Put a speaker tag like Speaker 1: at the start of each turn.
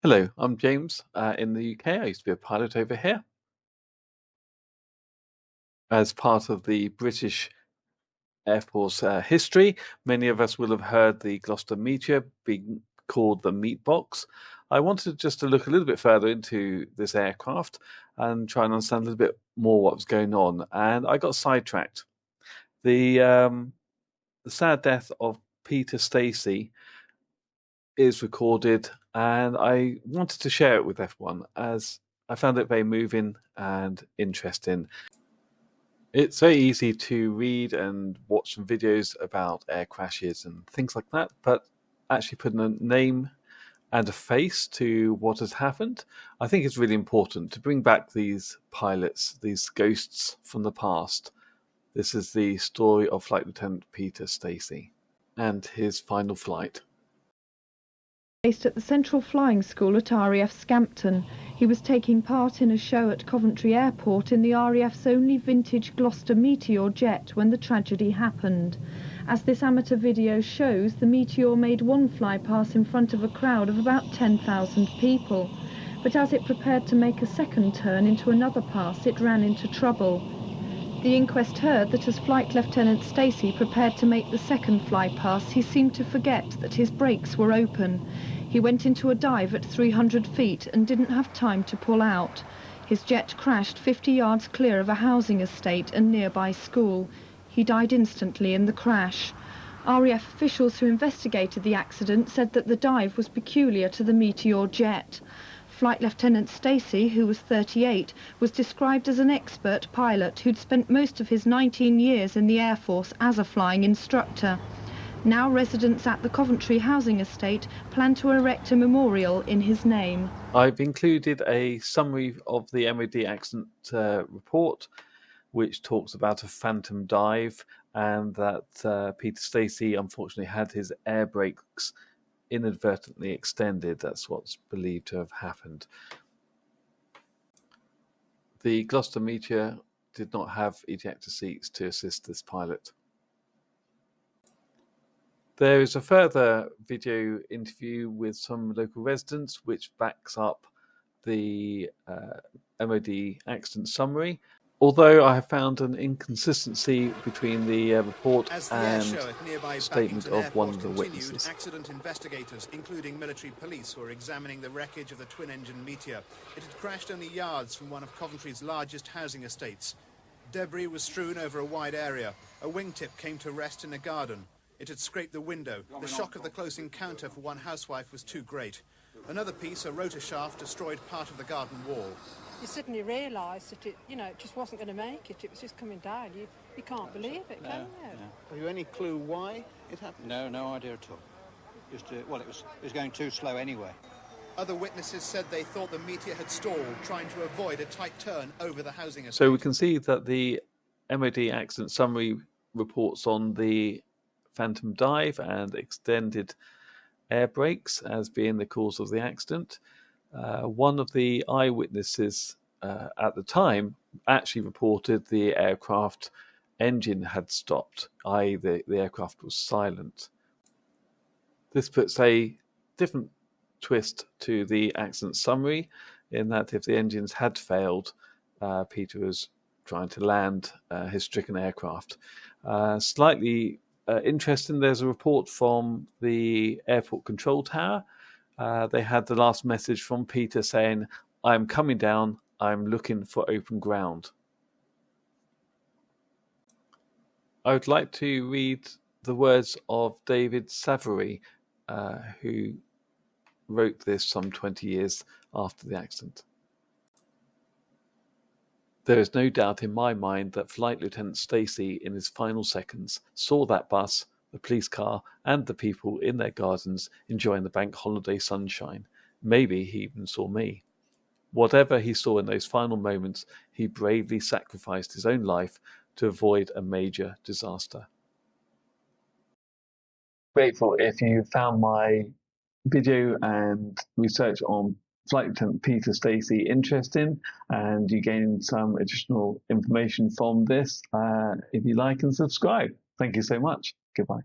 Speaker 1: Hello, I'm James in the UK. I used to be a pilot over here. As part of the British Air Force history, many of us will have heard the Gloster Meteor being called the meat box. I wanted just to look a little bit further into this aircraft and try and understand a little bit more what was going on. And I got sidetracked. The sad death of Peter Stacey is recorded, and I wanted to share it with everyone as I found it very moving and interesting. It's very easy to read and watch some videos about air crashes and things like that, but actually putting a name and a face to what has happened, I think it's really important to bring back these pilots, these ghosts from the past. This is the story of Flight Lieutenant Peter Stacey and his final flight.
Speaker 2: Based at the Central Flying School at RAF Scampton, he was taking part in a show at Coventry Airport in the RAF's only vintage Gloster Meteor jet when the tragedy happened. As this amateur video shows, the Meteor made one flypass in front of a crowd of about 10,000 people. But as it prepared to make a second turn into another pass, it ran into trouble. The inquest heard that as Flight Lieutenant Stacey prepared to make the second flypass, he seemed to forget that his brakes were open. He went into a dive at 300 feet and didn't have time to pull out. His jet crashed 50 yards clear of a housing estate and nearby school. He died instantly in the crash. RAF officials who investigated the accident said that the dive was peculiar to the Meteor jet. Flight Lieutenant Stacey, who was 38, was described as an expert pilot who'd spent most of his 19 years in the Air Force as a flying instructor. Now residents at the Coventry housing estate plan to erect a memorial in his name.
Speaker 1: I've included a summary of the MOD accident report, which talks about a phantom dive and that Peter Stacey unfortunately had his air brakes inadvertently extended. That's what's believed to have happened. The Gloster Meteor did not have ejector seats to assist this pilot. There is a further video interview with some local residents which backs up the MOD accident summary, although I have found an inconsistency between the report and statement of one of the witnesses.
Speaker 3: Accident investigators, including military police, were examining the wreckage of the twin-engine Meteor. It had crashed only yards from one of Coventry's largest housing estates. Debris was strewn over a wide area. A wingtip came to rest in a garden. It had scraped the window. The shock of the close encounter for one housewife was too great. Another piece, a rotor shaft, destroyed part of the garden wall.
Speaker 4: You suddenly realise that it just wasn't going to make it. It was just coming down. You can't believe it, can you?
Speaker 3: No. Have you any clue why it happened?
Speaker 5: No idea at all. Just it was going too slow anyway.
Speaker 3: Other witnesses said they thought the Meteor had stalled, trying to avoid a tight turn over the housing estate.
Speaker 1: So we can see that the MOD accident summary reports on the phantom dive and extended air brakes as being the cause of the accident. One of the eyewitnesses at the time actually reported the aircraft engine had stopped, i.e. the aircraft was silent. This puts a different twist to the accident summary in that if the engines had failed, Peter was trying to land his stricken aircraft. Slightly interesting, there's a report from the airport control tower. They had the last message from Peter saying, "I'm coming down, I'm looking for open ground." I would like to read the words of David Savary, who wrote this some 20 years after the accident. "There is no doubt in my mind that Flight Lieutenant Stacey, in his final seconds, saw that bus, the police car, and the people in their gardens enjoying the bank holiday sunshine. Maybe he even saw me. Whatever he saw in those final moments, he bravely sacrificed his own life to avoid a major disaster." Grateful if you found my video and research on Flight Lieutenant Peter Stacey interesting and you gained some additional information from this. If you like and subscribe. Thank you so much. Goodbye.